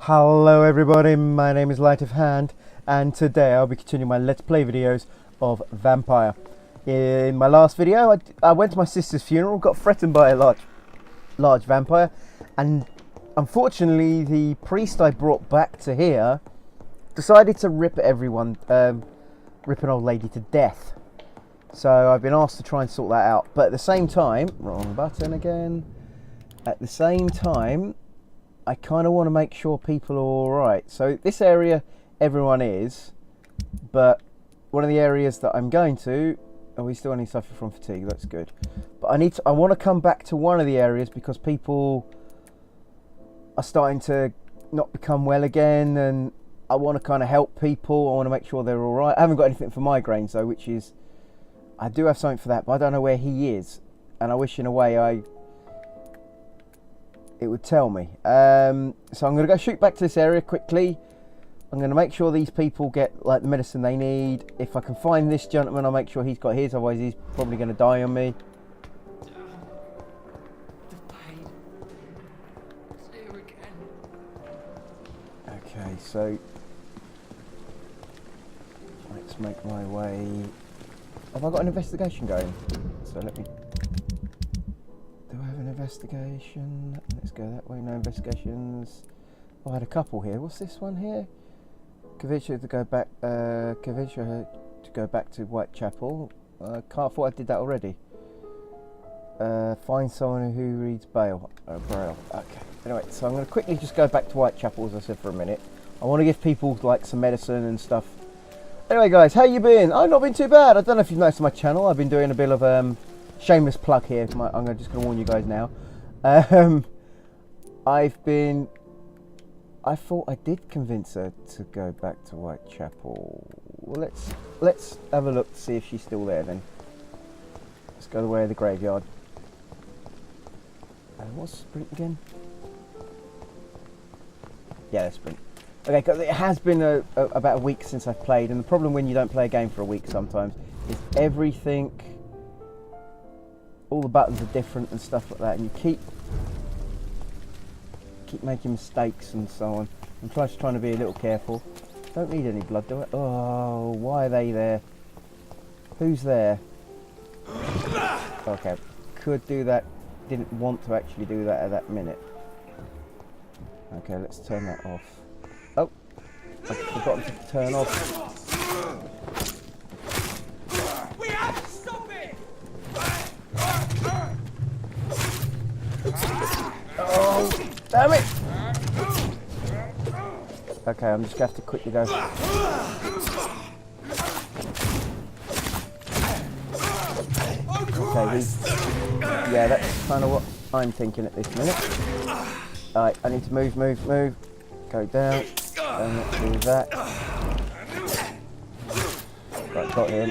Hello everybody, my name is Light of Hand and today I'll be continuing my Let's Play videos of Vampire. In my last video I went to my sister's funeral, got threatened by a large vampire, and unfortunately the priest I brought back to here decided to rip everyone, rip an old lady to death. So I've been asked to try and sort that out, but at the same time, wrong button again, at the same time I kind of want to make sure people are alright. So this area, everyone is, but one of the areas that I'm going to, oh, we still only suffer from fatigue, that's good. But I want to come back to one of the areas because people are starting to not become well again, and I want to kind of help people. I want to make sure they're alright. I haven't got anything for migraines though, which is, I do have something for that, but I don't know where he is. And I wish in a way it would tell me. So I'm going to go shoot back to this area quickly. I'm going to make sure these people get like the medicine they need. If I can find this gentleman, I'll make sure he's got his, otherwise he's probably going to die on me. Okay, so let's make my way. Have I got an investigation going? So let me. Do I have an investigation? Let's go that way. No investigations. Oh, I had a couple here. What's this one here? Convince her to go back. Convince her to go back to Whitechapel. I thought I did that already. Find someone who reads Braille. Braille. Okay. Anyway, so I'm going to quickly just go back to Whitechapel, as I said, for a minute. I want to give people like some medicine and stuff. Anyway, guys, how you been? I've not been too bad. I don't know if you've noticed my channel. I've been doing a bit of shameless plug here. I'm just going to warn you guys now. I thought I did convince her to go back to Whitechapel. Well, let's have a look to see if she's still there then. Let's go the way of the graveyard. What's sprint again? Yeah, that's sprint. Okay, because it has been about a week since I've played, and the problem when you don't play a game for a week sometimes is everything, all the buttons are different and stuff like that, and you keep making mistakes and so on. I'm just trying to be a little careful. Don't need any blood, do I? Oh, why are they there? Who's there? Okay, could do that. Didn't want to actually do that at that minute. Okay, let's turn that off. Oh, I've forgotten to turn off. We have to stop it! Oh, damn it! Okay, I'm just going to have to quickly go. Okay, yeah, that's kind of what I'm thinking at this minute. Alright, I need to move. Go down. Don't do that. Right, got him.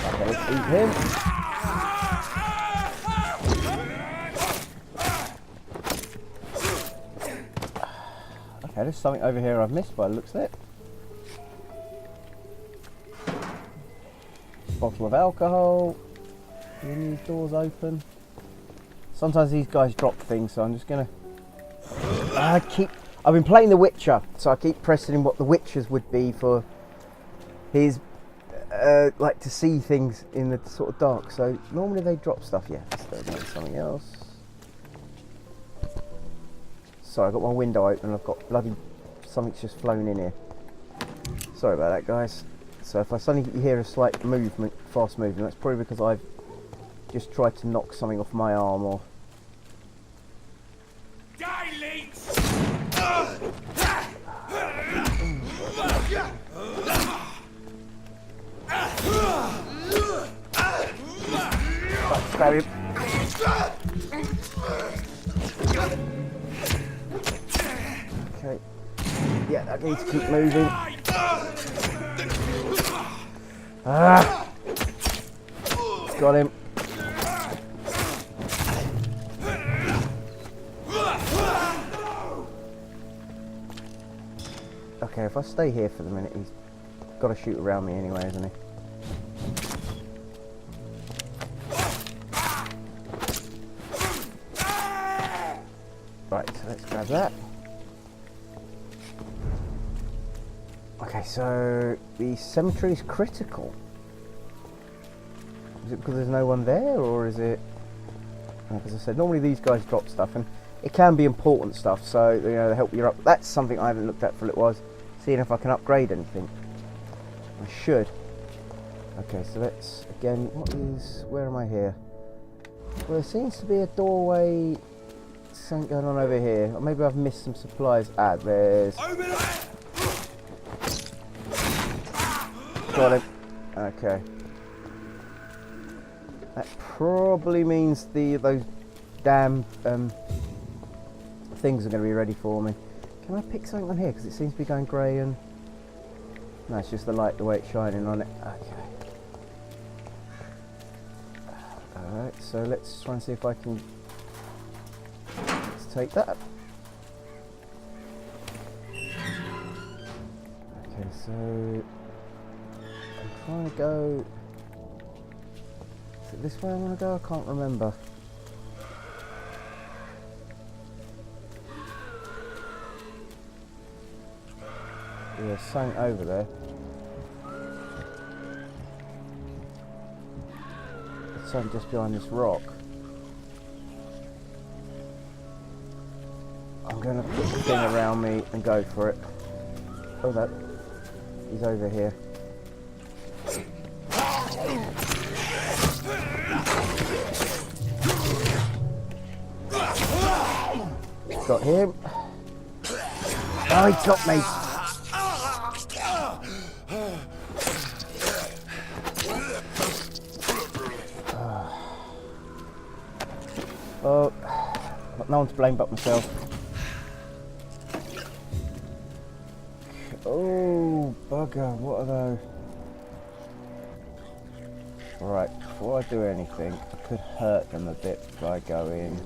Okay, let's eat him. Okay, there's something over here I've missed by the looks of it. Bottle of alcohol. These doors open. Sometimes these guys drop things, so I'm just gonna. I've been playing The Witcher, so I keep pressing in what the Witchers would be for his, like to see things in the sort of dark. So normally they drop stuff. Yeah, there's something else. Sorry, I've got my window open. I've got bloody something's just flown in here. Sorry about that, guys. So if I suddenly hear a slight movement, fast movement, that's probably because I've just tried to knock something off my arm or... Let's grab him. Okay. Yeah, that needs to keep moving. Got him. Okay, if I stay here for the minute, he's got to shoot around me anyway, isn't he? Right, so let's grab that. Okay, so the cemetery is critical. Is it because there's no one there, or is it... As I said, normally these guys drop stuff, and it can be important stuff, so, you know, they help you up. That's something I haven't looked at for a little while, seeing if I can upgrade anything. I should. Okay, so let's, again, where am I here? Well, there seems to be a doorway, something going on over here. Or maybe I've missed some supplies. Ah, there's... Got it. Okay. That probably means those damn things are going to be ready for me. Can I pick something on here? Because it seems to be going grey and... No, it's just the light, the way it's shining on it. Okay. Alright, so let's try and see if I can... Let's take that. Okay, so... I'm trying to go... Is it this way I want to go? I can't remember. There's something over there. There's something just behind this rock. I'm going to put the thing around me and go for it. Oh, that. He's over here. Got him. Oh, he got me. Oh, got no one to blame but myself. Oh, bugger, what are those? Right, before I do anything, I could hurt them a bit if I go in.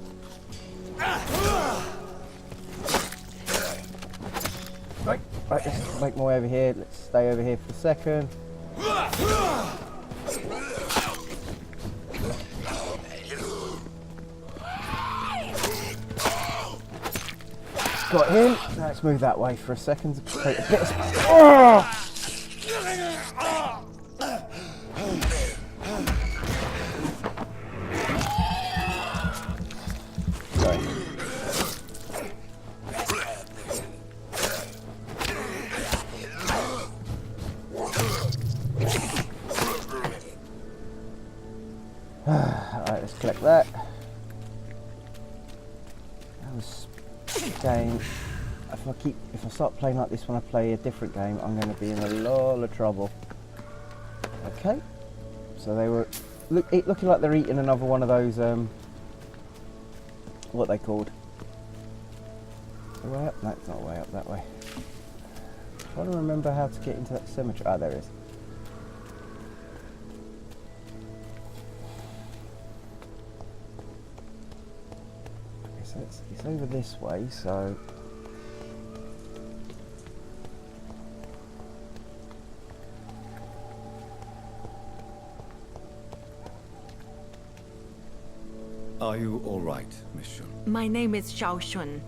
Right, let's make my way over here. Let's stay over here for a second. Got him. Now let's move that way for a second. Take a bit of space. Oh! Sorry. Alright, let's collect that. That was game. If I start playing like this when I play a different game, I'm going to be in a lot of trouble. Okay, so they were looking like they're eating another one of those. What are they called? Way up? No, it's not way up that way. I'm trying to remember how to get into that cemetery. Ah, there it is. Okay, so it's over this way. So. Are you all right, Miss Shun? My name is Xiao Shun.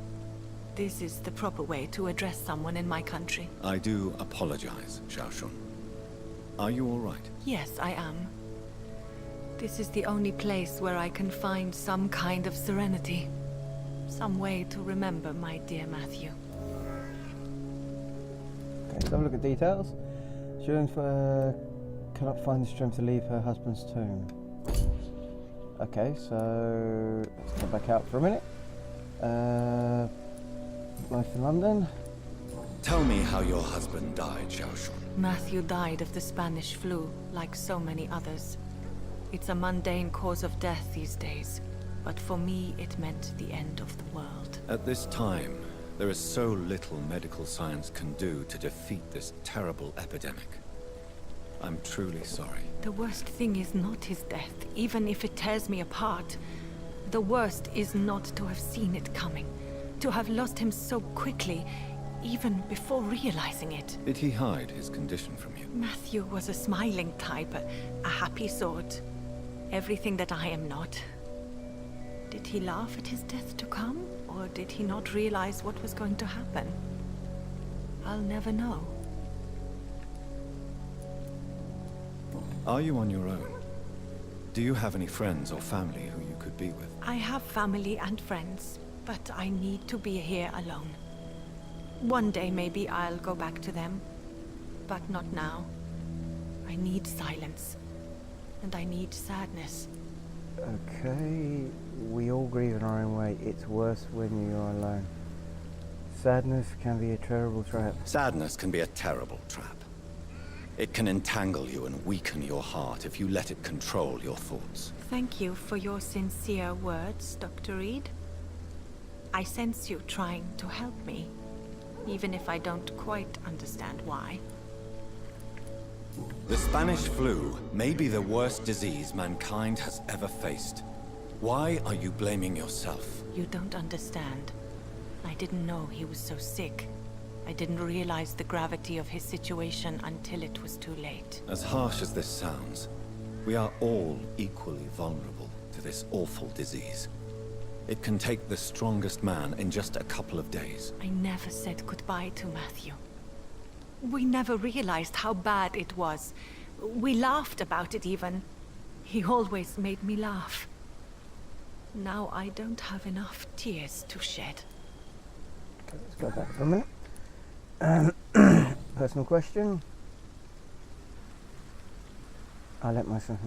This is the proper way to address someone in my country. I do apologize, Xiao Shun. Are you all right? Yes, I am. This is the only place where I can find some kind of serenity. Some way to remember my dear Matthew. Okay, let's have a look at details. Shun cannot find the strength to leave her husband's tomb. Okay, so let's go back out for a minute. Life in London. Tell me how your husband died, Xiao Shun. Matthew died of the Spanish flu, like so many others. It's a mundane cause of death these days, but for me it meant the end of the world. At this time, there is so little medical science can do to defeat this terrible epidemic. I'm truly sorry. The worst thing is not his death, even if it tears me apart. The worst is not to have seen it coming, to have lost him so quickly, even before realizing it. Did he hide his condition from you? Matthew was a smiling type, a happy sort. Everything that I am not. Did Did he laugh at his death to come, or did he not realize what was going to happen? I'll never know. Are you on your own? Do you have any friends or family who you could be with? I have family and friends, but I need to be here alone. One day maybe I'll go back to them, but not now. I need silence, and I need sadness. Okay, we all grieve in our own way. It's worse when you're alone. Sadness can be a terrible trap. Sadness can be a terrible trap. It can entangle you and weaken your heart if you let it control your thoughts. Thank you for your sincere words, Dr. Reed. I sense you trying to help me, even if I don't quite understand why. The Spanish flu may be the worst disease mankind has ever faced. Why are you blaming yourself? You don't understand. I didn't know he was so sick. I didn't realize the gravity of his situation until it was too late. As harsh as this sounds, we are all equally vulnerable to this awful disease. It can take the strongest man in just a couple of days. I never said goodbye to Matthew. We never realized how bad it was. We laughed about it even. He always made me laugh. Now I don't have enough tears to shed. Okay, let's go back for a minute. Personal question. I let myself...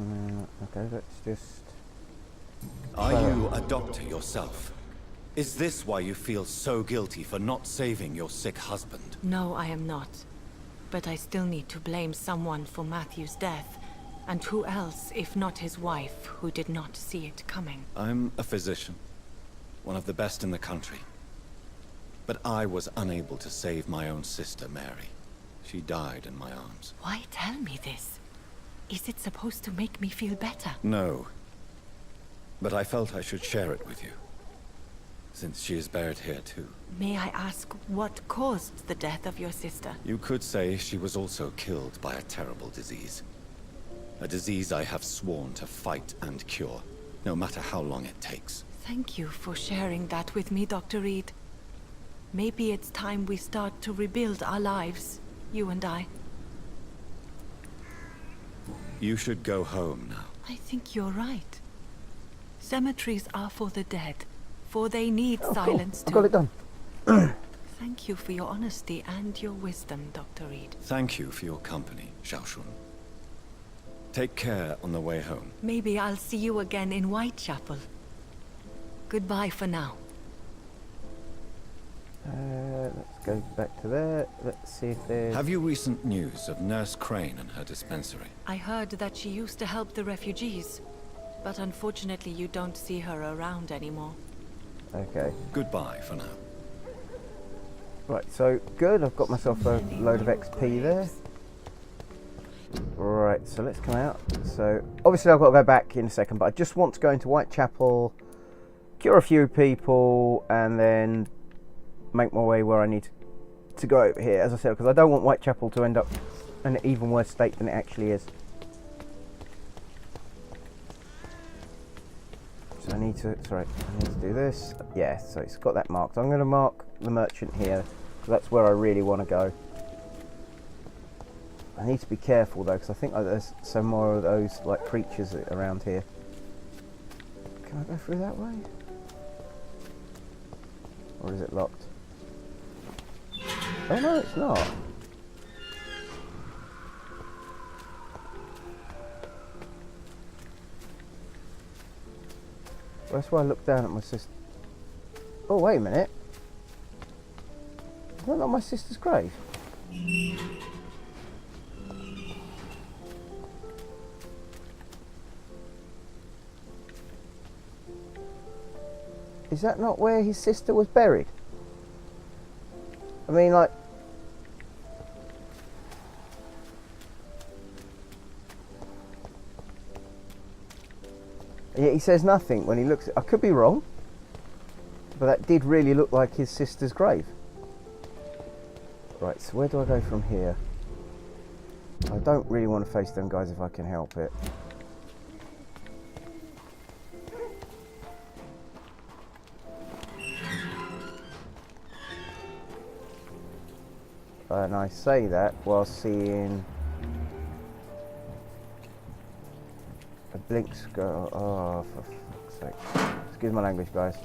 Okay, let's just... Are you a doctor yourself? Is this why you feel so guilty for not saving your sick husband? No, I am not. But I still need to blame someone for Matthew's death. And who else, if not his wife, who did not see it coming? I'm a physician, one of the best in the country. But I was unable to save my own sister, Mary. She died in my arms. Why tell me this? Is it supposed to make me feel better? No. But I felt I should share it with you, since she is buried here too. May I ask what caused the death of your sister? You could say she was also killed by a terrible disease. A disease I have sworn to fight and cure, no matter how long it takes. Thank you for sharing that with me, Dr. Reed. Maybe it's time we start to rebuild our lives, you and I. You should go home now. I think you're right. Cemeteries are for the dead, for they need silence cool. I got it done. Thank you for your honesty and your wisdom, Dr. Reed. Thank you for your company, Xiaoshun. Take care on the way home. Maybe I'll see you again in Whitechapel. Goodbye for now. Let's go back to there. Let's see if there's... Have you recent news of Nurse Crane and her dispensary? I heard that she used to help the refugees, but unfortunately you don't see her around anymore. Okay. Goodbye for now. Right, so good. I've got myself a load of XP there. Right, so let's come out. So obviously I've got to go back in a second, but I just want to go into Whitechapel, cure a few people, and then make my way where I need to go over here, as I said, because I don't want Whitechapel to end up in an even worse state than it actually is. So I need to do this. Yeah, so it's got that marked. I'm going to mark the merchant here, because that's where I really want to go. I need to be careful though, because I think there's some more of those like creatures around here. Can I go through that way? Or is it locked? Oh no, it's not. Well, that's why I looked down at my sister. Oh, wait a minute. Is that not my sister's grave? Is that not where his sister was buried? I mean, like... Yeah, he says nothing when he looks at... I could be wrong, but that did really look like his sister's grave. Right, so where do I go from here? I don't really want to face them guys if I can help it. And I say that while seeing a blink skull. Oh, for fuck's sake. Excuse my language, guys.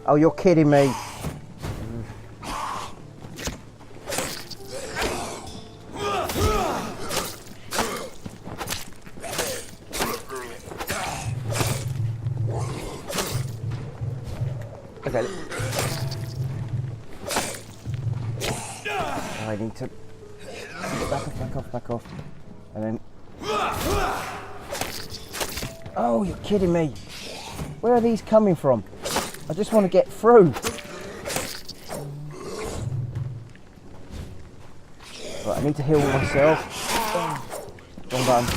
Oh, you're kidding me. Okay. I need to back off. And then... Oh, you're kidding me. Where are these coming from? I just want to get through. Right, I need to heal myself. Wrong button.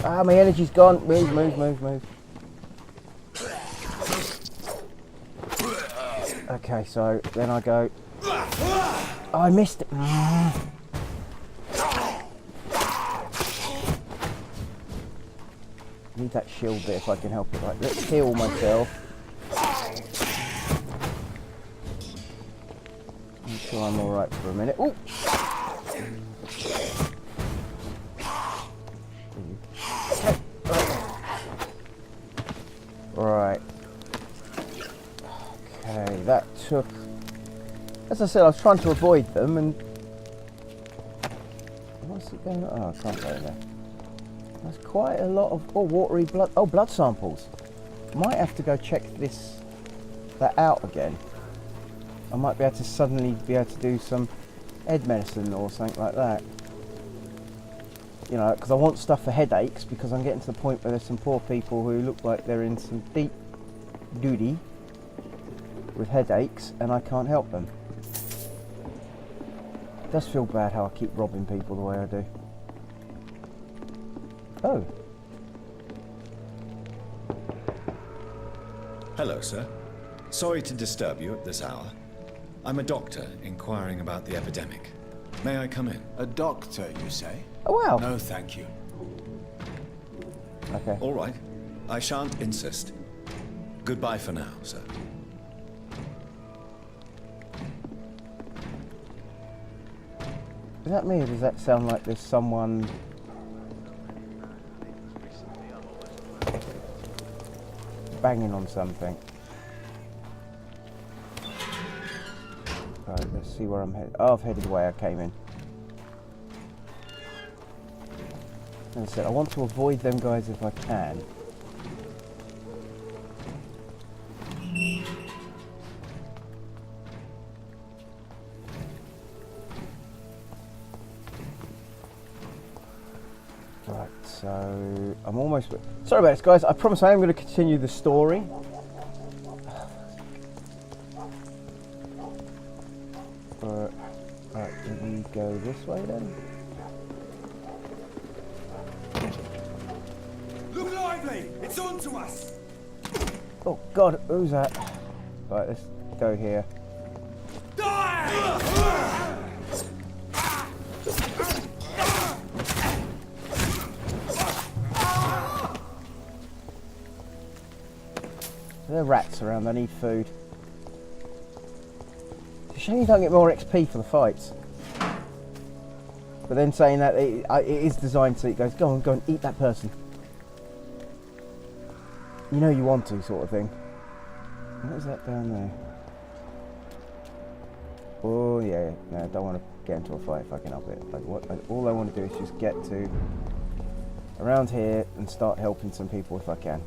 Ah, my energy's gone. Move. Okay, so then I go... Oh, I missed it. Need that shield bit if I can help it. Right, let's heal myself. Make sure I'm alright for a minute. Ooh! Right. Okay, that took... As I said, I was trying to avoid them and... What's it going on? Oh, I can't go there. There's quite a lot of... Oh, watery blood... Oh, blood samples. Might have to go check that out again. I might be able to suddenly be able to do some head medicine or something like that. You know, because I want stuff for headaches, because I'm getting to the point where there's some poor people who look like they're in some deep duty with headaches and I can't help them. It does feel bad how I keep robbing people the way I do. Oh. Hello, sir. Sorry to disturb you at this hour. I'm a doctor inquiring about the epidemic. May I come in? A doctor, you say? Oh, wow. No, thank you. Okay. All right. I shan't insist. Goodbye for now, sir. Is that me or does that sound like there's someone... banging on something? Right, let's see where I'm headed. Oh, I've headed the way I came in. As I said, I want to avoid them guys if I can. Right, so I'm almost... Sorry about this, guys. I promise I am going to continue the story. But, right, let me go this way then. Look lively! It's on to us! Oh God, who's that? Right, let's go here. Die! There are rats around, I need food. It's a shame you don't get more XP for the fights. But then saying that, it is designed so it goes, go on, eat that person. You know you want to, sort of thing. What is that down there? Oh yeah, no, I don't want to get into a fight if I can help it. All I want to do is just get to around here and start helping some people if I can.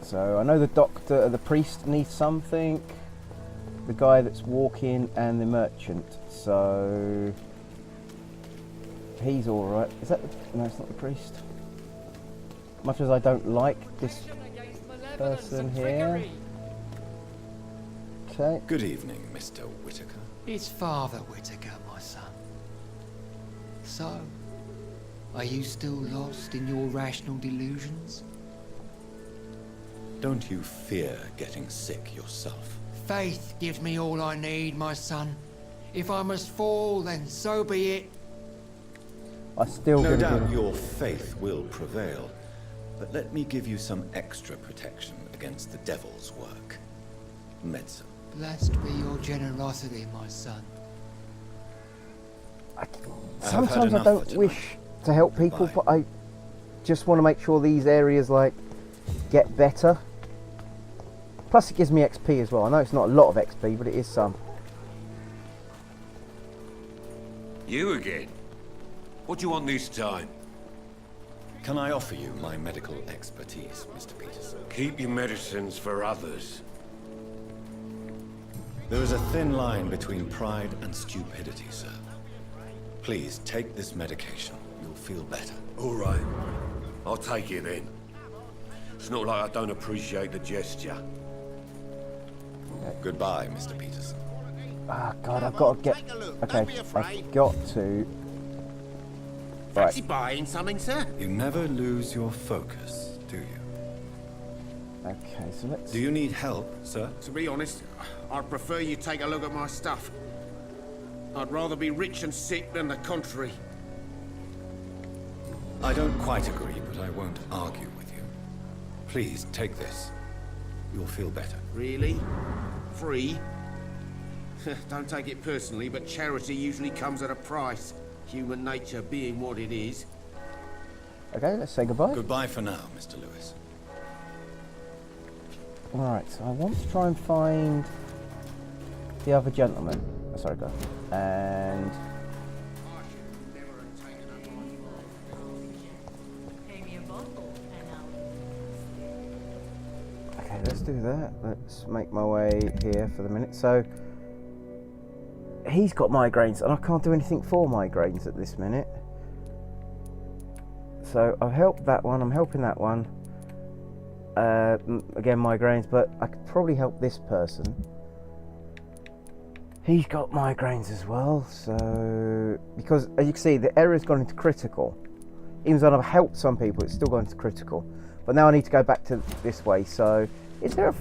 So I know the doctor, the priest needs something, the guy that's walking and the merchant, so he's alright. Is that no, it's not the priest. Much as I don't like this person here. Okay. Good evening, Mr. Whitaker. It's Father Whitaker, my son. So, Are you still lost in your rational delusions? Don't you fear getting sick yourself? Faith gives me all I need, my son. If I must fall, then so be it. I still No gonna doubt do. your faith will prevail, but let me give you some extra protection against the devil's work. Medicine. Blessed be your generosity, my son. Sometimes I enough don't for wish to help people, Goodbye. but I just want to make sure these areas like get better. Plus, it gives me XP as well. I know it's not a lot of XP, but it is some. You again? What do you want this time? Can I offer you my medical expertise, Mr. Peterson? Keep your medicines for others. There is a thin line between pride and stupidity, sir. Please take this medication. You'll feel better. All right. I'll take it then. It's not like I don't appreciate the gesture. Goodbye, Mr. Peterson. Ah, God, I've got to get. Okay, I've got to. Right. Fancy buying something, sir? You never lose your focus, do you? Okay, so let's. Do you need help, sir? To be honest, I'd prefer you take a look at my stuff. I'd rather be rich and sick than the contrary. I don't quite agree, but I won't argue with you. Please, take this. You'll feel better. Really? Free? Don't take it personally, but charity usually comes at a price. Human nature being what it is. Okay, let's say goodbye. Goodbye for now, Mr. Lewis. Alright, so I want to try and find the other gentleman. Oh, sorry, go. And. Okay, let's do that. Let's make my way here for the minute. So, he's got migraines, and I can't do anything for migraines at this minute. So, I've helped that one, I'm helping that one. Again, migraines, but I could probably help this person. He's got migraines as well, so... Because, as you can see, the error's gone into critical. Even though I've helped some people, it's still gone into critical. But now I need to go back to this way, so... Is there a...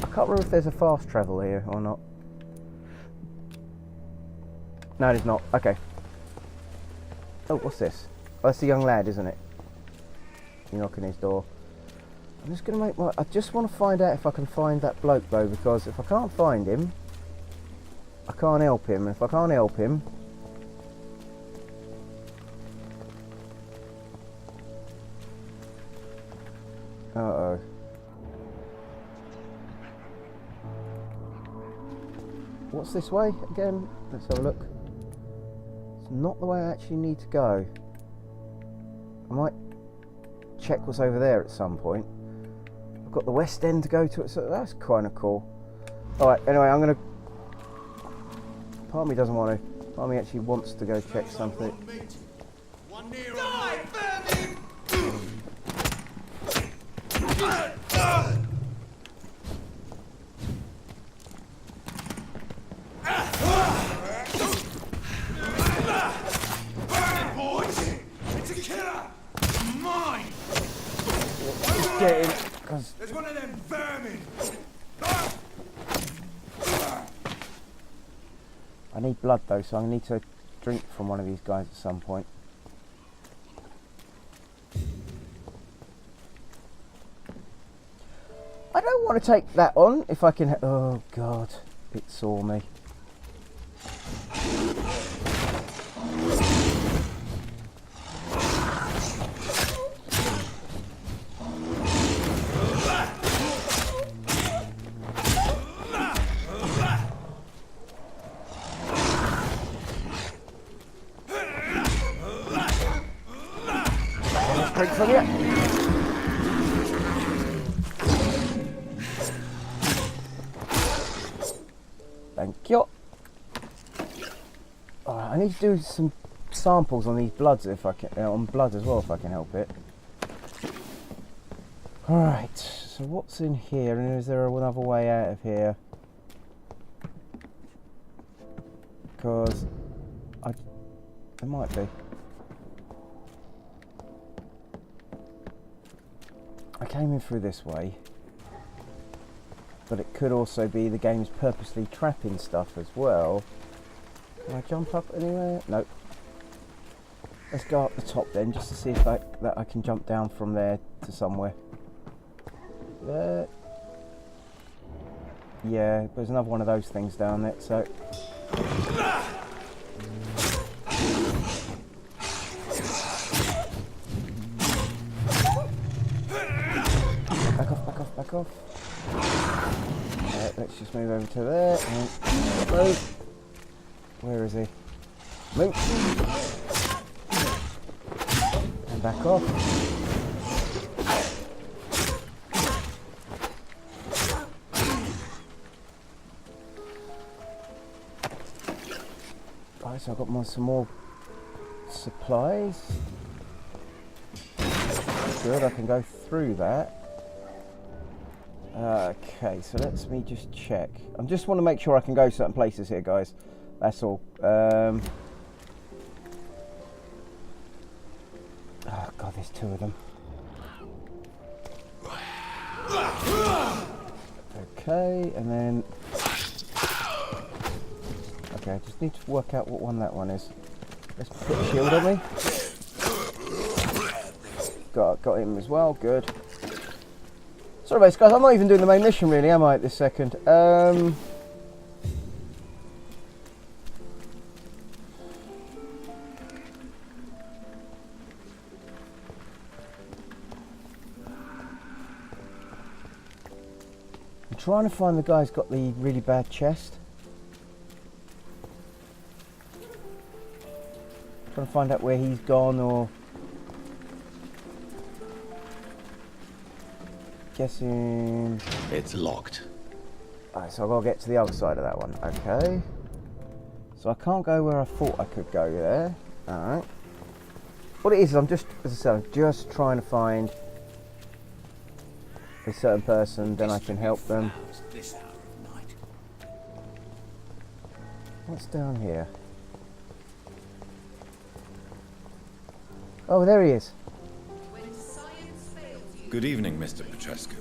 I can't remember if there's a fast travel here or not. No, there's not. Okay. Oh, what's this? Oh, that's the young lad, isn't it? You're knocking his door. I'm just going to make my... I just want to find out if I can find that bloke, though, because if I can't find him, I can't help him. And if I can't help him... Uh-oh. What's this way again? Let's have a look. It's not the way I actually need to go. I might check what's over there at some point. I've got the West End to go to, so that's kind of cool. Alright, anyway, I'm going to... Part of me doesn't want to. Part of me actually wants to go check something. Die, vermin! It's a killer! Mine! Get in, because... There's one of them vermin! I need blood though, so I need to drink from one of these guys at some point. I don't want to take that on if I can. Oh god, it saw me. Drink from you. Thank you. Alright, I need to do some samples on these bloods if I can, on blood as well if I can help it. Alright, so what's in here, and is there another way out of here? Because there might be. came in through this way. But it could also be the game's purposely trapping stuff as well. Can I jump up anywhere? Nope. Let's go up the top then, just to see if that I can jump down from there to somewhere. There. Yeah, there's another one of those things down there, so... Back off. Let's just move over to there. And move. Where is he? Move. And back off. Right, so I've got some more supplies. Good, I can go through that. Okay, so let's me just check. I just want to make sure I can go certain places here, guys. That's all. Oh god, there's two of them. Okay, and then... Okay, I just need to work out what one that one is. Let's put a shield on me. Got him as well, good. Sorry about this, guys, I'm not even doing the main mission really, am I, at this second? I'm trying to find the guy who's got the really bad chest. Trying to find out where he's gone, or... Guessing... It's locked. Alright, so I've got to get to the other side of that one. Okay. So I can't go where I thought I could go there. Alright. What it is, I'm just, as I said, I'm just trying to find a certain person, then I can help them. What's down here? Oh, there he is. Good evening, Mr. Petrescu.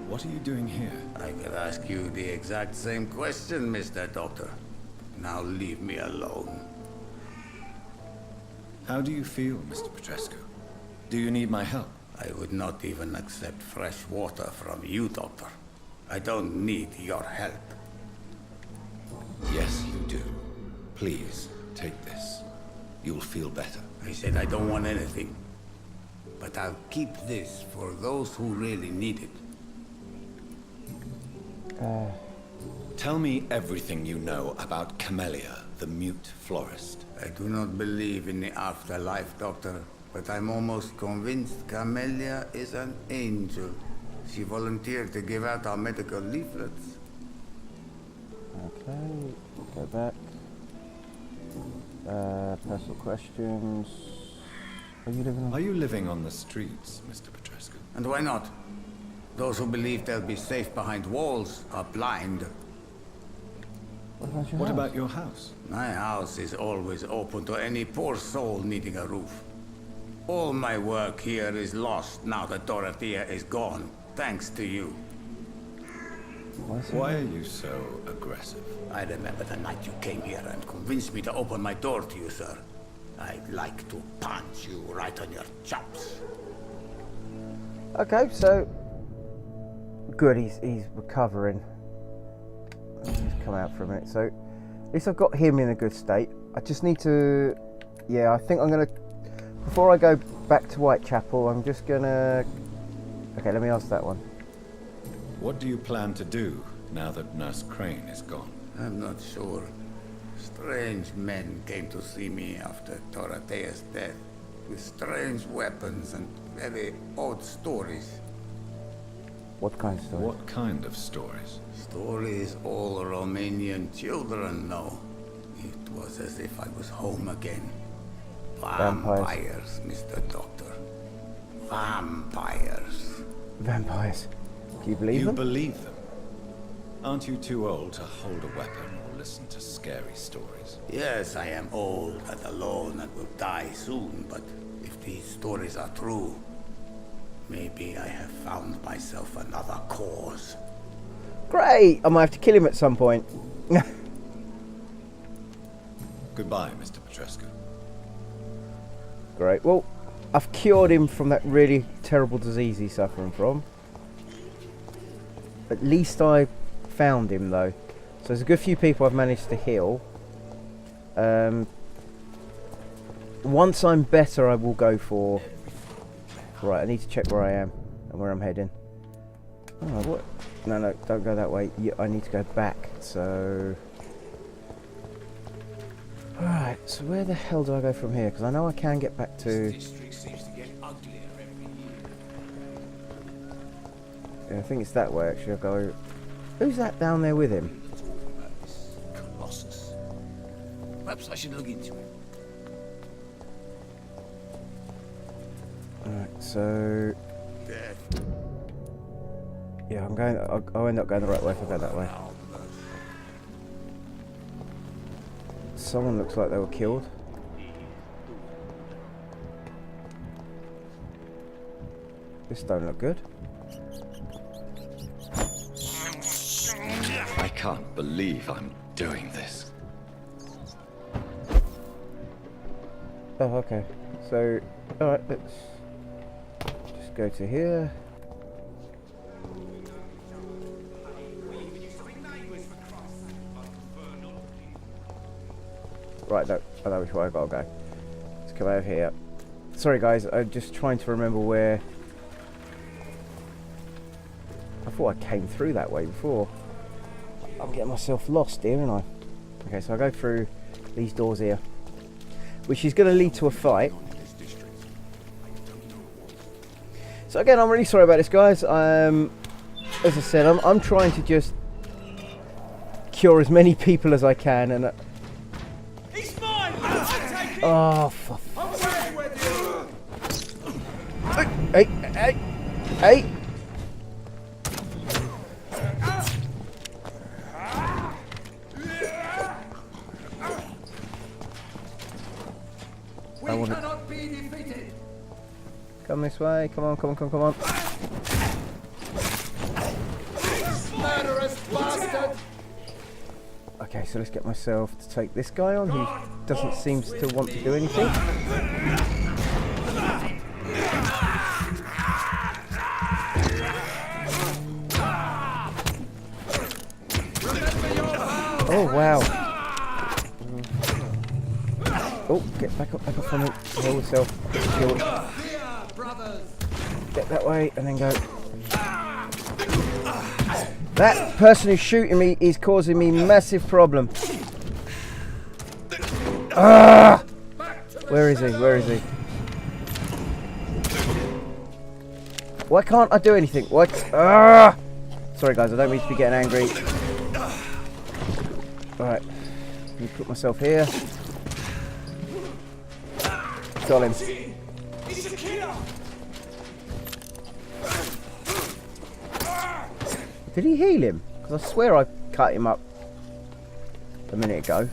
What are you doing here? I could ask you the exact same question, Mr. Doctor. Now leave me alone. How do you feel, Mr. Petrescu? Do you need my help? I would not even accept fresh water from you, Doctor. I don't need your help. Yes, you do. Please, take this. You'll feel better. I said I don't want anything. But I'll keep this for those who really need it. Tell me everything you know about Camellia, the mute florist. I do not believe in the afterlife, Doctor, but I'm almost convinced Camellia is an angel. She volunteered to give out our medical leaflets. Okay, go back. Personal questions. Are you living on the streets, Mr. Petrescu? And why not? Those who believe they'll be safe behind walls are blind. What about your house? My house is always open to any poor soul needing a roof. All my work here is lost now that Dorothea is gone, thanks to you. Why are you so aggressive? I remember the night you came here and convinced me to open my door to you, sir. I'd like to punch you right on your chops. Okay, so good. He's recovering. He's come out for a minute. So at least I've got him in a good state. I just need to. Yeah, I think I'm gonna. Before I go back to Whitechapel, I'm just gonna. Okay, let me ask that one. What do you plan to do now that Nurse Crane is gone? I'm not sure. Strange men came to see me after Dorothea's death, with strange weapons and very odd stories. What kind of stories? What kind of stories? Stories all Romanian children know. It was as if I was home again. Vampires, Mr. Doctor. Vampires. Vampires. Do you believe them? You believe them? Aren't you too old to hold a weapon or listen to scary stories? Yes, I am old and alone and will die soon, but if these stories are true, Maybe I have found myself another cause. Great! I might have to kill him at some point. Goodbye, Mr. Petrescu. Great. Well, I've cured him from that really terrible disease he's suffering from. At least I found him, though. So there's a good few people I've managed to heal. Once I'm better, I will go for... Right, I need to check where I am and where I'm heading. Oh, what? No, don't go that way. Yeah, I need to go back, so... Alright, so where the hell do I go from here? Because I know I can get back to... Yeah, I think it's that way, actually. I'll go... Who's that down there with him? Colossus. Perhaps I should look into it. Alright, so... Yeah, I'm going... I'll end up going the right way if I go that way. Someone looks like they were killed. This don't look good. I can't believe I'm doing this. Oh, okay. So, alright, let's just go to here. Right, I know which way I gotta go. Let's come over here. Sorry guys, I'm just trying to remember where... I thought I came through that way before. I'm getting myself lost here, aren't I? Okay, so I go through these doors here, which is going to lead to a fight. So again, I'm really sorry about this, guys. As I said, I'm trying to just cure as many people as I can, and He's mine! oh, for hey! We cannot be defeated. Come this way. Come on. Murderous bastard! Okay, so let's get myself to take this guy on who doesn't seem to want to do anything. Oh, wow. Oh, get back up from it. Heal yourself. Get that way and then go. That person who's shooting me is causing me massive problem. Ah! Where is he? Why can't I do anything? What? Ah! Sorry guys, I don't mean to be getting angry. Alright. Let me put myself here. Got him. He's a killer! Did he heal him? Because I swear I cut him up a minute ago.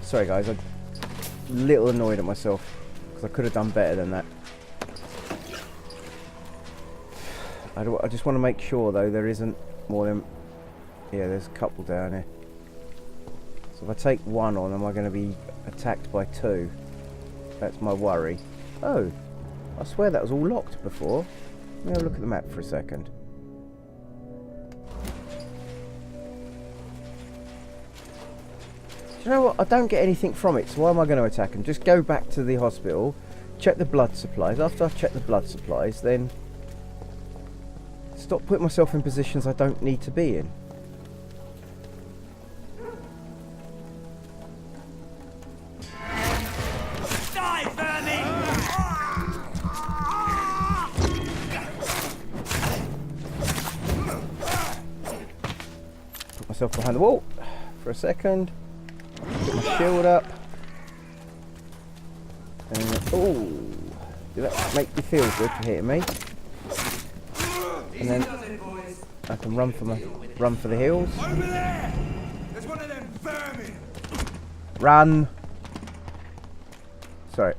Sorry guys, I'm a little annoyed at myself because I could have done better than that. I just want to make sure though there isn't more than... Yeah, there's a couple down here. So if I take one on, am I going to be attacked by two? That's my worry. Oh, I swear that was all locked before. Let me have a look at the map for a second. Do you know what? I don't get anything from it, so why am I going to attack him? Just go back to the hospital, check the blood supplies. After I've checked the blood supplies, then stop putting myself in positions I don't need to be in. Die, vermin! Put myself behind the wall for a second. Get my shield up. And oh, did that make you feel good for hitting me? And then I can run for the hills. Over there! There's one of them vermin! Run. Sorry.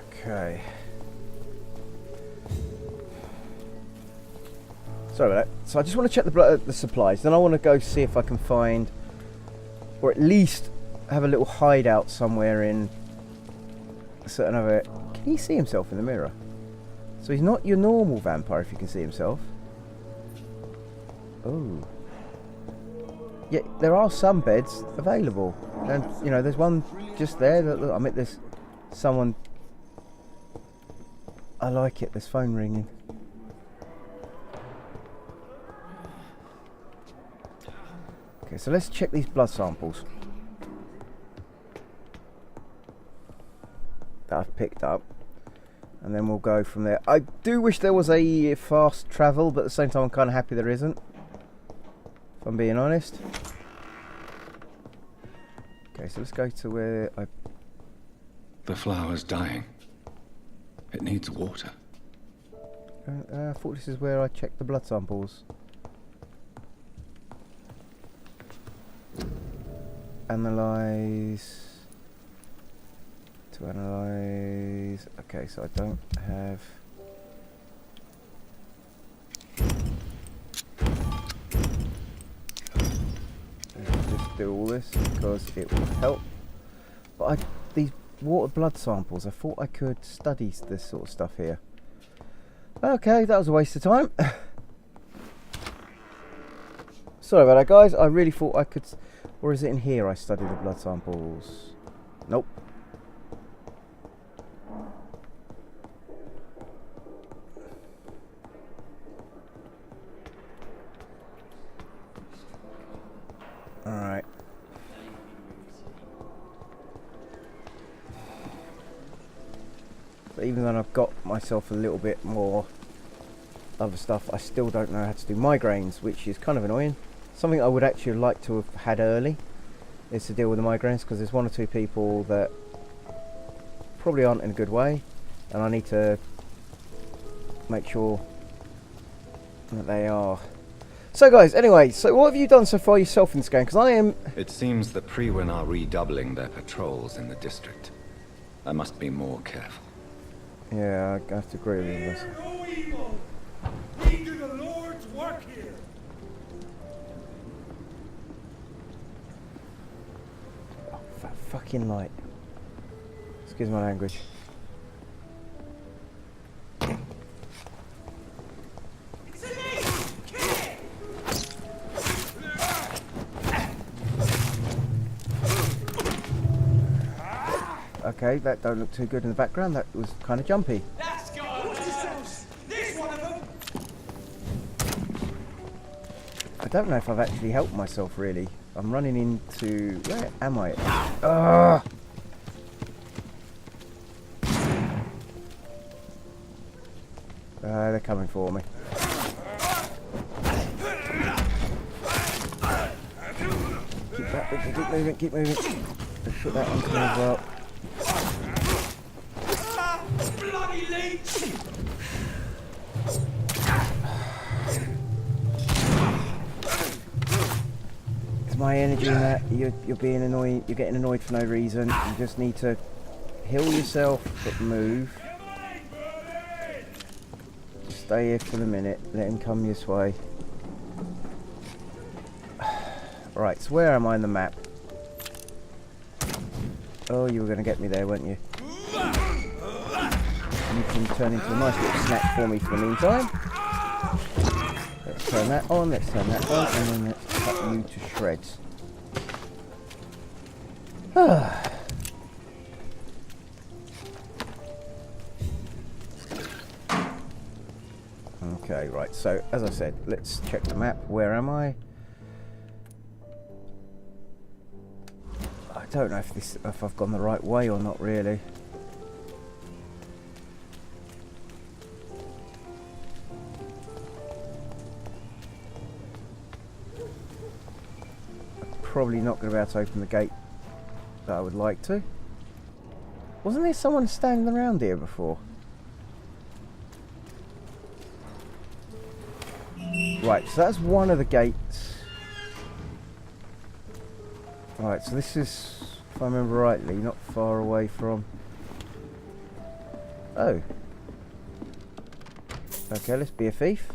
Okay. Sorry about that. So I just want to check the supplies. Then I want to go see if I can find, or at least have a little hideout somewhere in a certain other. Can he see himself in the mirror? So he's not your normal vampire if you can see himself. Oh. Yeah, there are some beds available. And, you know, there's one just there. Look, I mean, there's someone. I like it. There's phone ringing. Okay, so let's check these blood samples that I've picked up. And then we'll go from there. I do wish there was a fast travel, but at the same time I'm kind of happy there isn't. If I'm being honest. Okay, so let's go to where I... The flower's dying. It needs water. I thought this is where I checked the blood samples. Analyze... To analyze... Okay, so I don't have... Let's just do all this because it will help. But these water blood samples, I thought I could study this sort of stuff here. Okay, that was a waste of time. Sorry about that, guys. I really thought I could... Or is it in here I study the blood samples? Nope. Alright. But even though I've got myself a little bit more other stuff, I still don't know how to do migraines, which is kind of annoying. Something I would actually like to have had early is to deal with the migraines, because there's one or two people that probably aren't in a good way, and I need to make sure that they are. So guys, anyway, so what have you done so far yourself in this game? Because I am... It seems the Priwen are redoubling their patrols in the district. I must be more careful. Yeah, I have to agree with this. Fear no evil. We do the Lord's work here. Oh, that fucking light. Excuse my language. Okay, that don't look too good in the background. That was kind of jumpy. That's got ourselves. This one of them. I don't know if I've actually helped myself really. I'm running into... Where am I? Ugh! They're coming for me. Keep that, keep moving, keep moving. Let's put that onto me as well. Bloody leech. It's my energy in that. You're being annoying. You're getting annoyed for no reason. You just need to heal yourself, but move. Stay here for the minute. Let him come this way. Right, so where am I on the map? Oh, you were going to get me there, weren't you? You can turn into a nice little snack for me for the meantime. Let's turn that on, let's turn that on, and then let's cut you to shreds. Okay, right, so as I said, let's check the map. Where am I? I don't know if I've gone the right way or not really. Probably not going to be able to open the gate that I would like to. Wasn't there someone standing around here before? Right, so that's one of the gates. Right, so this is, if I remember rightly, not far away from... Oh. Okay, let's be a thief.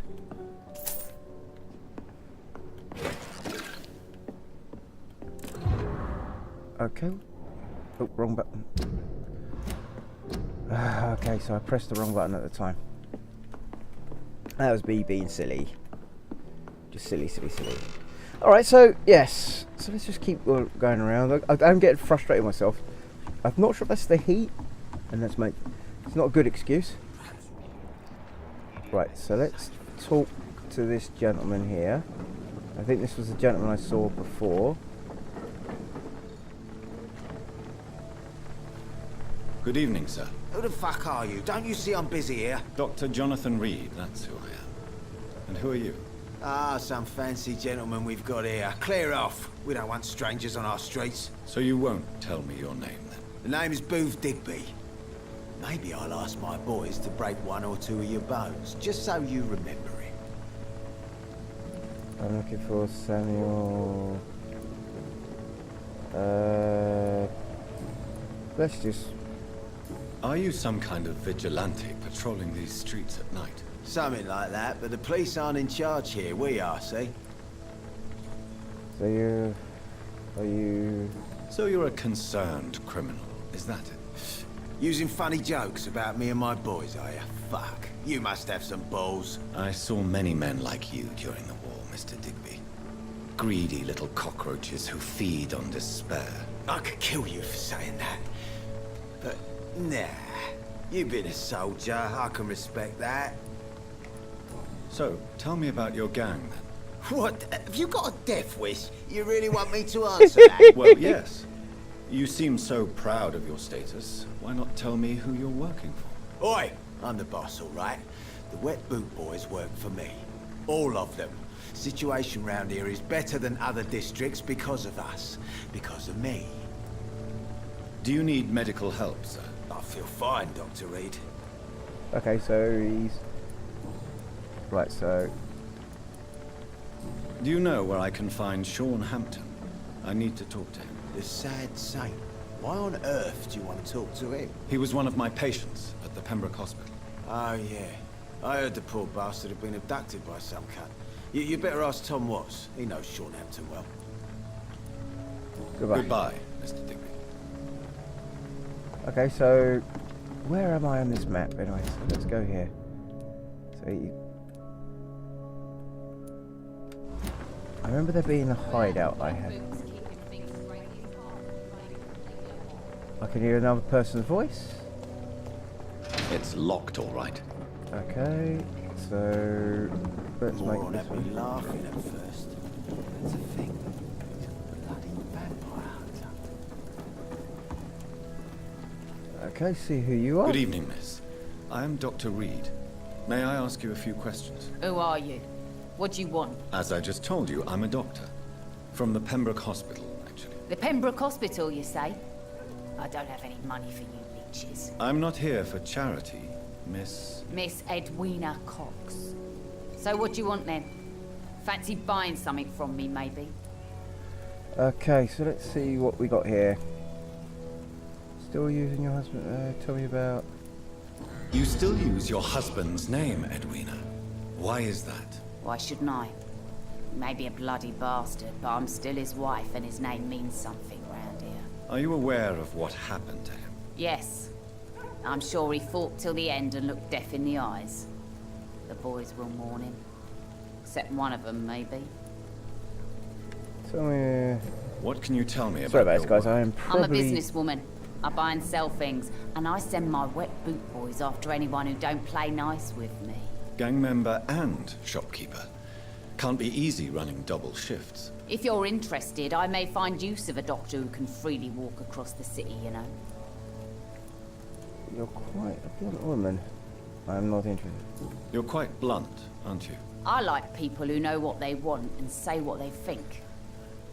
Okay. Oh, wrong button. Okay, so I pressed the wrong button at the time. That was me being silly. Just silly. Alright, so, yes. So let's just keep going around. I'm getting frustrated myself. I'm not sure if that's the heat. And it's not a good excuse. Right, so let's talk to this gentleman here. I think this was the gentleman I saw before. Good evening, sir. Who the fuck are you? Don't you see I'm busy here? Dr. Jonathan Reed, that's who I am. And who are you? Ah, some fancy gentleman we've got here. Clear off. We don't want strangers on our streets. So you won't tell me your name, then? The name's Booth Digby. Maybe I'll ask my boys to break one or two of your bones, just so you remember it. I'm looking for Samuel. Let's just... Are you some kind of vigilante patrolling these streets at night? Something like that, but the police aren't in charge here. We are, see? So you... Are you... So you're a concerned criminal, is that it? Using funny jokes about me and my boys, are you? Fuck. You must have some balls. I saw many men like you during the war, Mr. Digby. Greedy little cockroaches who feed on despair. I could kill you for saying that. But, nah. You've been a soldier. I can respect that. So, tell me about your gang, then. What? Have you got a death wish? You really want me to answer that? Well, yes. You seem so proud of your status. Why not tell me who you're working for? Oi! I'm the boss, all right? The Wet Boot Boys work for me. All of them. Situation round here is better than other districts because of us. Because of me. Do you need medical help, sir? I feel fine, Dr. Reed. Okay, so he's... Right, so... Do you know where I can find Sean Hampton? I need to talk to him. The sad saint. Why on earth do you want to talk to him? He was one of my patients at the Pembroke Hospital. Oh, yeah. I heard the poor bastard had been abducted by some cunt. You better ask Tom Watts. He knows Sean Hampton well. Goodbye, Mr. Digby. Okay, so... Where am I on this map? Anyway, so let's go here. So I remember there being a hideout I had. I can hear another person's voice. It's locked, all right. Okay, so let's make Moron this had me one. laughing at first. That's the thing. He's a bloody vampire hunter. Okay, see who you are. Good evening, miss. I am Dr. Reed. May I ask you a few questions? Who are you? What do you want? As I just told you, I'm a doctor. From the Pembroke Hospital, actually. The Pembroke Hospital, you say? I don't have any money for you leeches. I'm not here for charity, Miss... Miss Edwina Cox. So what do you want then? Fancy buying something from me, maybe? Okay, so let's see what we got here. Still using your husband? Tell me about... You still use your husband's name, Edwina. Why is that? Why shouldn't I? He may be a bloody bastard, but I'm still his wife and his name means something round here. Are you aware of what happened to him? Yes. I'm sure he fought till the end and looked death in the eyes. The boys will mourn him. Except one of them, maybe. Tell me... What can you tell me about Sorry about this, your guys. work? I am probably... I'm a businesswoman. I buy and sell things, and I send my wet boot boys after anyone who don't play nice with me. Gang member and shopkeeper. Can't be easy running double shifts. If you're interested, I may find use of a doctor who can freely walk across the city, you know. You're quite a blunt woman. I'm not interested. You're quite blunt, aren't you? I like people who know what they want and say what they think.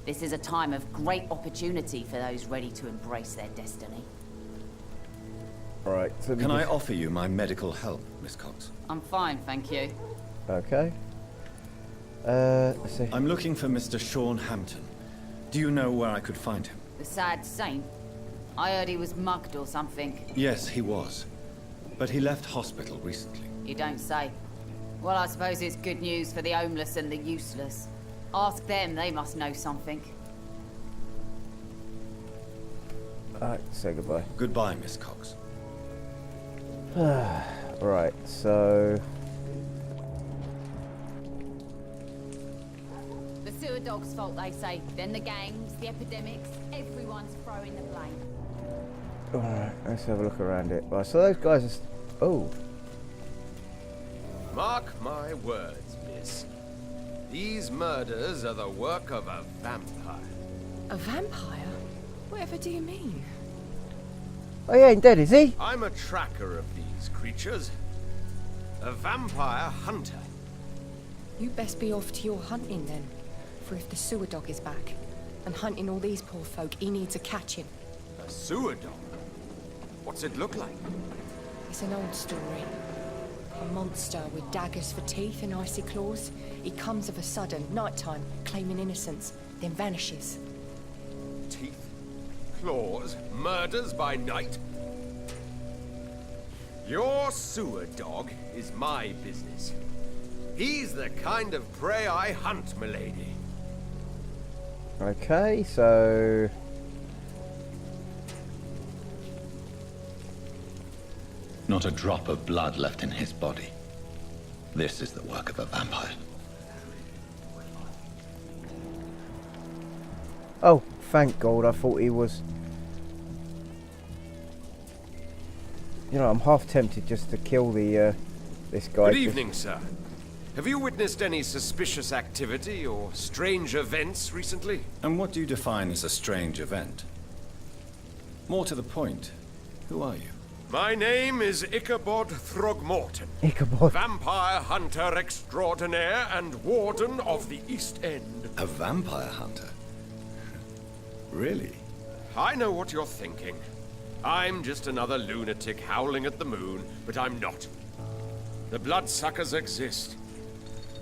This is a time of great opportunity for those ready to embrace their destiny. Alright, so... Can I offer you my medical help, Miss Cox? I'm fine, thank you. Okay. Let's see. I'm looking for Mr. Sean Hampton. Do you know where I could find him? The sad saint? I heard he was mugged or something. Yes, he was. But he left hospital recently. You don't say. Well, I suppose it's good news for the homeless and the useless. Ask them, they must know something. Alright, say goodbye. Goodbye, Miss Cox. Right, so... The sewer dog's fault, they say. Then the gangs, the epidemics, everyone's throwing the blame. Alright, let's have a look around it. Right, so those guys are... Oh. Mark my words, miss. These murders are the work of a vampire. A vampire? Whatever do you mean? Oh, he ain't dead, is he? I'm a tracker of these creatures. A vampire hunter. You best be off to your hunting then. For if the sewer dog is back, and hunting all these poor folk, he needs a catching. A sewer dog? What's it look like? It's an old story. A monster with daggers for teeth and icy claws. He comes of a sudden, nighttime, claiming innocence, then vanishes. Teeth, claws, murders by night. Your sewer dog is my business. He's the kind of prey I hunt, milady. Okay, so... Not a drop of blood left in his body. This is the work of a vampire. Oh, thank God, I thought he was... You know, I'm half tempted just to kill the, this guy. Good evening, sir. Have you witnessed any suspicious activity or strange events recently? And what do you define as a strange event? More to the point, who are you? My name is Ichabod Throgmorton. Ichabod. Vampire hunter extraordinaire and warden of the East End. A vampire hunter? Really? I know what you're thinking. I'm just another lunatic howling at the moon, but I'm not. The bloodsuckers exist,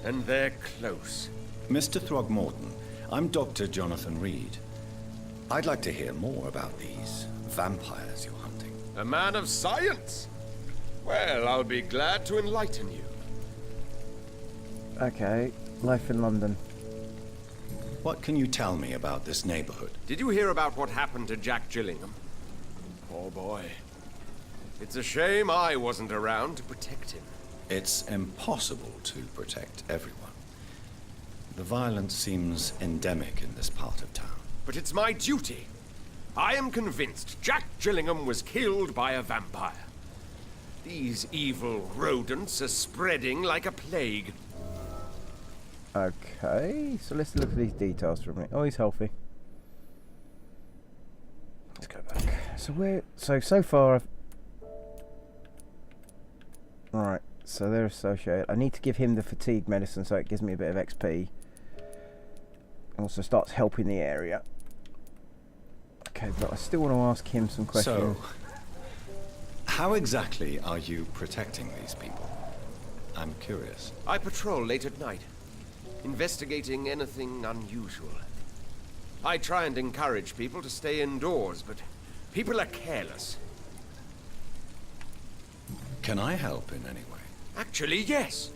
and they're close. Mr. Throgmorton, I'm Dr. Jonathan Reed. I'd like to hear more about these vampires you're hunting. A man of science? Well, I'll be glad to enlighten you. Okay, life in London. What can you tell me about this neighborhood? Did you hear about what happened to Jack Gillingham? Poor boy. It's a shame I wasn't around to protect him. It's impossible to protect everyone. The violence seems endemic in this part of town. But it's my duty. I am convinced Jack Gillingham was killed by a vampire. These evil rodents are spreading like a plague. Okay, so let's look at these details for a minute. Oh, he's healthy. Let's go back. So where? So far I've... Right, so they're associated. I need to give him the fatigue medicine so it gives me a bit of XP. Also starts helping the area. Okay, but I still want to ask him some questions. So, how exactly are you protecting these people? I'm curious. I patrol late at night, investigating anything unusual. I try and encourage people to stay indoors, but people are careless. Can I help in any way? Actually, yes.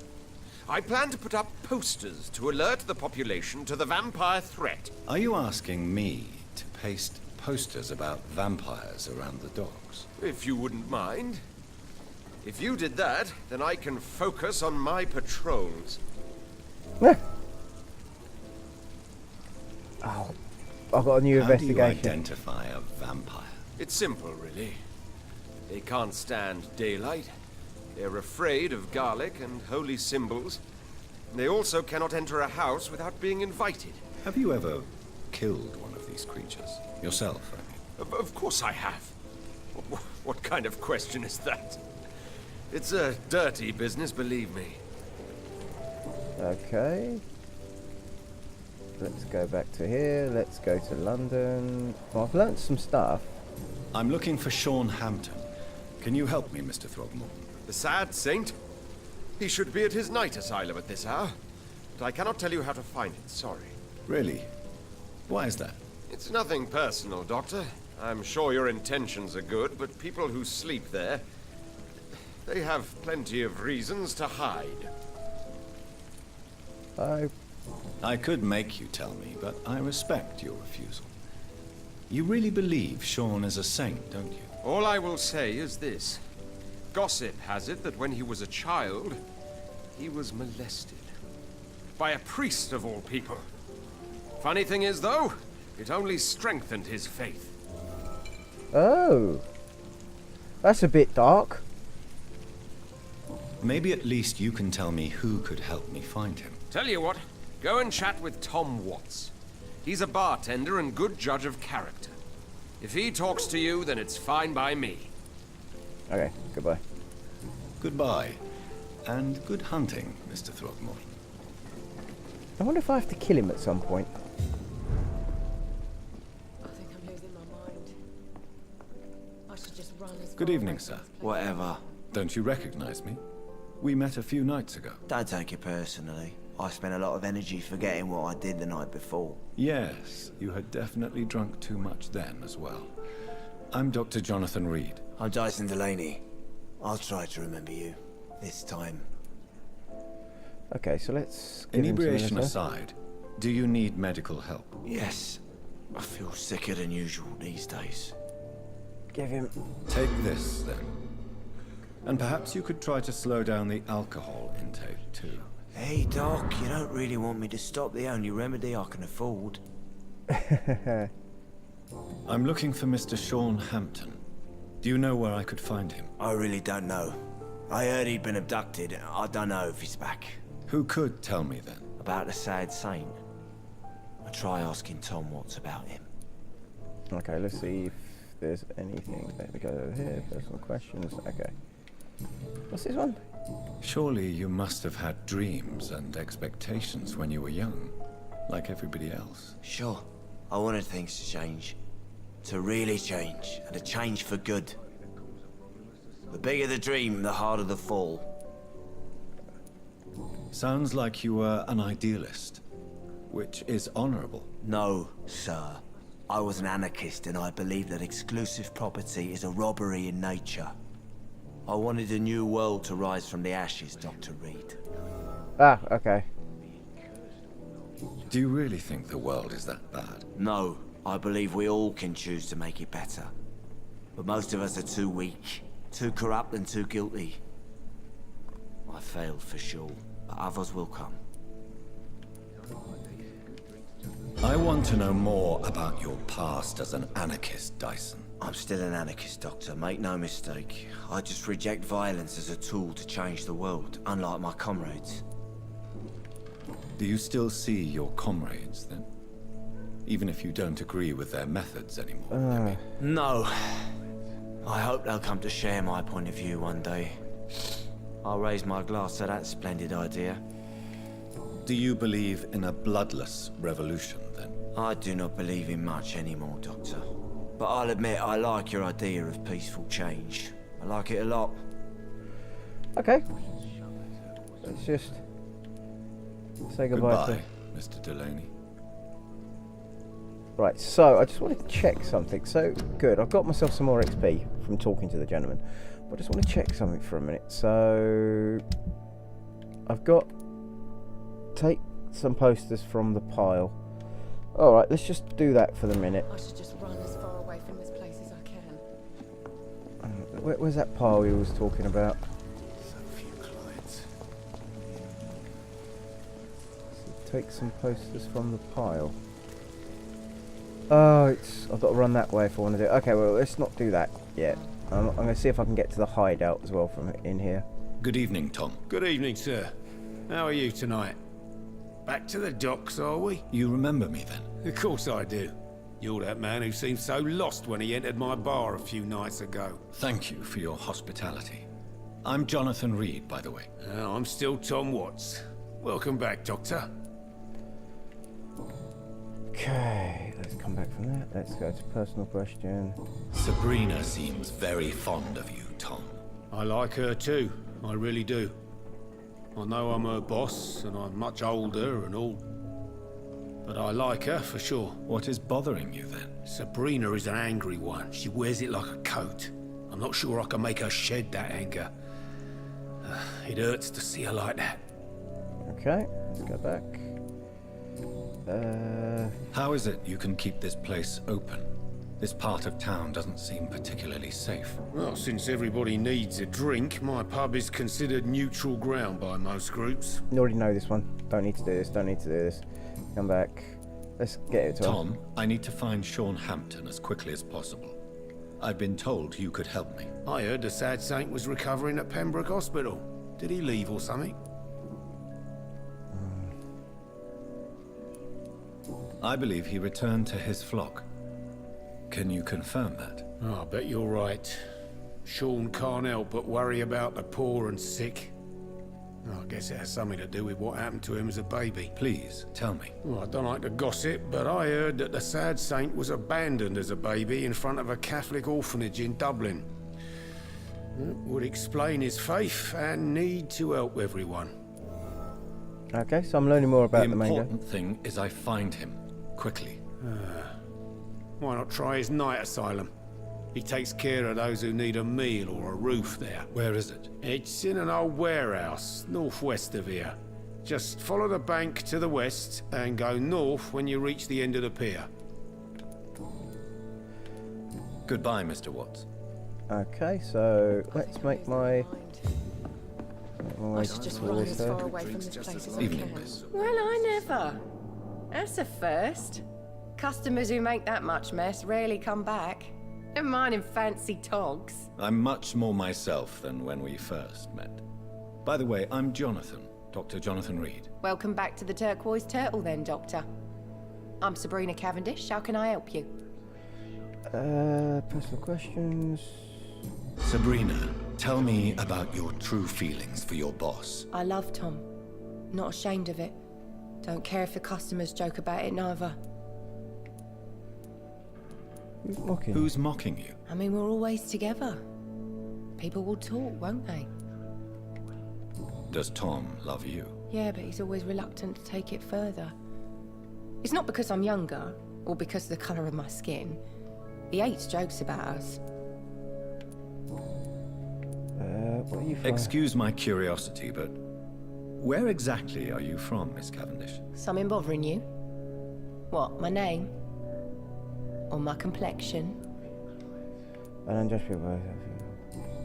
I plan to put up posters to alert the population to the vampire threat. Are you asking me to paste posters about vampires around the docks? If you wouldn't mind. If you did that, then I can focus on my patrols. Oh, I've got a new How do you investigation. identify a vampire? It's simple, really. They can't stand daylight. They're afraid of garlic and holy symbols. They also cannot enter a house without being invited. Have you ever killed one of these creatures? Yourself, I mean. Of course I have. What kind of question is that? It's a dirty business, believe me. Okay. Let's go back to here. Let's go to London. Well, I've learnt some stuff. I'm looking for Sean Hampton. Can you help me, Mr. Throgmorton? The sad saint? He should be at his night asylum at this hour. but I cannot tell you how to find it, sorry. Really? Why is that? It's nothing personal, Doctor. I'm sure your intentions are good, but people who sleep there, they have plenty of reasons to hide. I could make you tell me, but I respect your refusal. You really believe Sean is a saint, don't you? All I will say is this. Gossip has it that when he was a child, he was molested. By a priest of all people. Funny thing is, though, it only strengthened his faith. Oh. That's a bit dark. Maybe at least you can tell me who could help me find him. Tell you what, go and chat with Tom Watts. He's a bartender and good judge of character. If he talks to you, then it's fine by me. Okay, goodbye. Goodbye. And good hunting, Mr. Throckmorton. I wonder if I have to kill him at some point. I think I'm losing my mind. I should just run as Good far evening, away from sir. this place. Whatever. Don't you recognize me? We met a few nights ago. Don't take it personally. I spent a lot of energy forgetting what I did the night before. Yes, you had definitely drunk too much then as well. I'm Dr. Jonathan Reed. I'm Dyson Delaney. I'll try to remember you. This time. Okay, so let's give him some Inebriation medicine. aside, do you need medical help? Yes. I feel sicker than usual these days. Give him. Take this, then. And perhaps you could try to slow down the alcohol intake, too. Hey, Doc, you don't really want me to stop the only remedy I can afford. I'm looking for Mr. Sean Hampton. Do you know where I could find him? I really don't know. I heard he'd been abducted. I don't know if he's back. Who could tell me then? About the sad saint. I'll try asking Tom Watts about him. Okay, let's see if there's anything. There we go over here. Personal questions. Okay. What's this one? Surely you must have had dreams and expectations when you were young, like everybody else. Sure. I wanted things to change. To really change, and to change for good. The bigger the dream, the harder the fall. Sounds like you were an idealist, which is honorable. No, sir. I was an anarchist and I believe that exclusive property is a robbery in nature. I wanted a new world to rise from the ashes, Dr. Reed. Ah, okay. Do you really think the world is that bad? No, I believe we all can choose to make it better. But most of us are too weak, too corrupt and too guilty. I failed for sure, but others will come. I want to know more about your past as an anarchist, Dyson. I'm still an anarchist, Doctor, make no mistake. I just reject violence as a tool to change the world, unlike my comrades. Do you still see your comrades, then? Even if you don't agree with their methods anymore, I mean. No. I hope they'll come to share my point of view one day. I'll raise my glass to that splendid idea. Do you believe in a bloodless revolution, then? I do not believe in much anymore, Doctor. But I'll admit I like your idea of peaceful change. I like it a lot. Okay. Let's just say goodbye. Goodbye, Mr. Delaney. Right, so I just wanted to check something. So, good, I've got myself some more XP from talking to the gentleman. But I just want to check something for a minute. So, I've got... Take some posters from the pile. Alright, let's just do that for the minute. I should just run as far away from this place as I can. Where's that pile he was talking about? So few clients. So take some posters from the pile. Oh, I've got to run that way if I want to do it. Okay, well, let's not do that yet. I'm going to see if I can get to the hideout as well from in here. Good evening, Tom. Good evening, sir. How are you tonight? Back to the docks, are we? You remember me, then? Of course I do. You're that man who seemed so lost when he entered my bar a few nights ago. Thank you for your hospitality. I'm Jonathan Reed, by the way. I'm still Tom Watts. Welcome back, Doctor. Okay, let's come back from that. Let's go to personal question. Sabrina seems very fond of you, Tom. I like her too. I really do. I know I'm her boss, and I'm much older and all. But I like her, for sure. What is bothering you, then? Sabrina is an angry one. She wears it like a coat. I'm not sure I can make her shed that anger. It hurts to see her like that. Okay, let's go back. How is it you can keep this place open? This part of town doesn't seem particularly safe. Well, since everybody needs a drink, my pub is considered neutral ground by most groups. You already know this one. Don't need to do this, don't need to do this. Come back. Let's get it to Tom, I need to find Sean Hampton as quickly as possible. I've been told you could help me. I heard the sad saint was recovering at Pembroke Hospital. Did he leave or something? I believe he returned to his flock. Can you confirm that? Oh, I bet you're right. Sean can't help but worry about the poor and sick. Oh, I guess it has something to do with what happened to him as a baby. Please, tell me. Well, I don't like to gossip, but I heard that the sad saint was abandoned as a baby in front of a Catholic orphanage in Dublin. That would explain his faith and need to help everyone. Okay, so I'm learning more about the main guy. The important thing is I find him, quickly. Why not try his night asylum? He takes care of those who need a meal or a roof there. Where is it? It's in an old warehouse, northwest of here. Just follow the bank to the west and go north when you reach the end of the pier. Goodbye, Mr. Watts. Okay, so let's make my... I should just run as far away from this place as I Evening, can. miss. Well, I never. That's a first. Customers who make that much mess rarely come back. Never mind in fancy togs. I'm much more myself than when we first met. By the way, I'm Jonathan, Dr. Jonathan Reed. Welcome back to the Turquoise Turtle then, Doctor. I'm Sabrina Cavendish. How can I help you? Personal questions... Sabrina, tell me about your true feelings for your boss. I love Tom. Not ashamed of it. Don't care if the customers joke about it neither. Who's mocking? Who's mocking you? I mean, we're always together. People will talk, won't they? Does Tom love you? Yeah, but he's always reluctant to take it further. It's not because I'm younger, or because of the colour of my skin. He hates jokes about us. What are you from? Excuse my curiosity, but where exactly are you from, Miss Cavendish? Something bothering you? What, my name? Or my complexion? I don't judge people.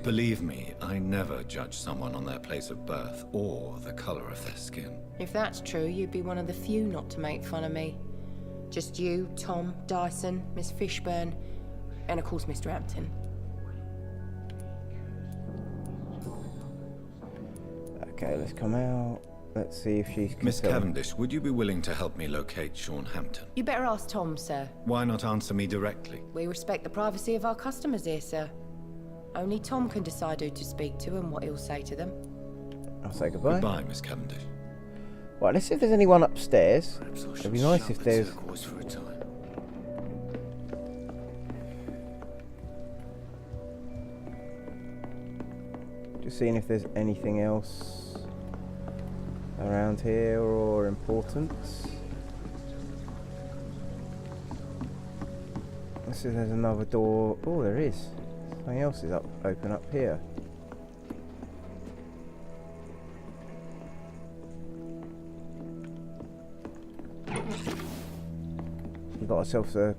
Believe me, I never judge someone on their place of birth or the color of their skin. If that's true, you'd be one of the few not to make fun of me. Just you, Tom, Dyson, Miss Fishburne, and of course Mr. Hampton. Okay, let's come out. Let's see if she's... Miss Cavendish, would you be willing to help me locate Sean Hampton? You better ask Tom, sir. Why not answer me directly? We respect the privacy of our customers here, sir. Only Tom can decide who to speak to and what he'll say to them. I'll say goodbye. Goodbye, Miss Cavendish. Right, let's see if there's anyone upstairs. It'd be nice if there's... For a time. Just seeing if there's anything else around here or importance. Let's see if there's another door. Oh, there is. Something else is open up here. You got ourselves a...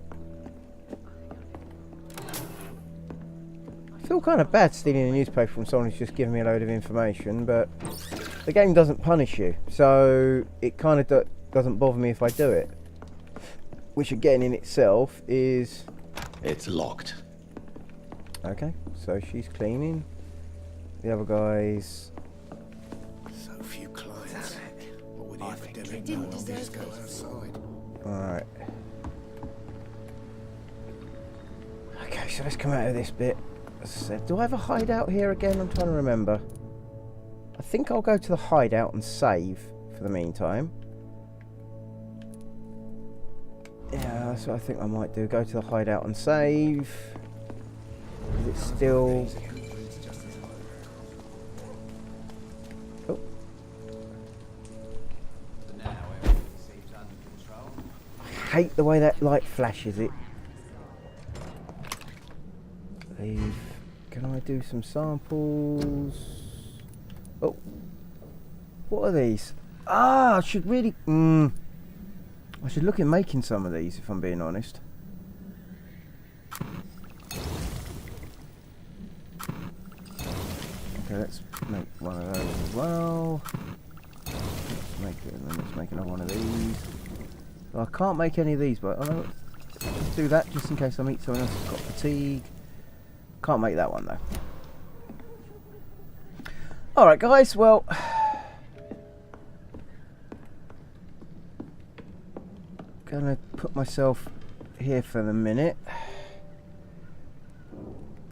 I feel kind of bad stealing a newspaper from someone who's just giving me a load of information, but the game doesn't punish you, so it kind of doesn't bother me if I do it. Which again in itself is... It's locked. Okay, so she's cleaning. The other guy's... So few clients. What would the epidemic know of this go outside? Alright. Okay, so let's come out of this bit. As I said, do I have a hideout here again? I'm trying to remember. I think I'll go to the hideout and save for the meantime. Yeah, that's what I think I might do. Go to the hideout and save. Is it still... Oh. hate the way that light flashes it. Leave. Can I do some samples? Oh. What are these? Ah, I should really... I should look at making some of these, if I'm being honest. Okay, let's make one of those as well. Let's make another one of these. Well, I can't make any of these, but let's do that just in case I meet someone else who's got fatigue. Can't make that one though. Alright guys, well... Gonna put myself here for the minute.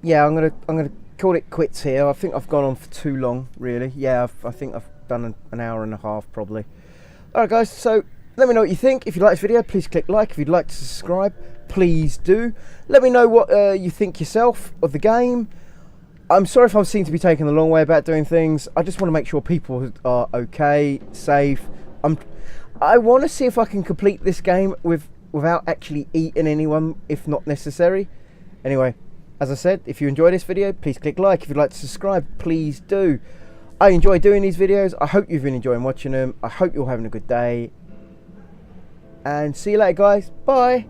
Yeah, I'm gonna call it quits here. I think I've gone on for too long, really. Yeah, I think I've done an hour and a half probably. Alright guys, so let me know what you think. If you like this video, please click like. If you'd like to subscribe, please do. Let me know what you think yourself of the game. I'm sorry if I seem to be taking the long way about doing things. I just want to make sure people are okay, safe. I want to see if I can complete this game without actually eating anyone, if not necessary. Anyway, as I said, if you enjoyed this video, please click like. If you'd like to subscribe, please do. I enjoy doing these videos. I hope you've been enjoying watching them. I hope you're having a good day. And see you later, guys. Bye.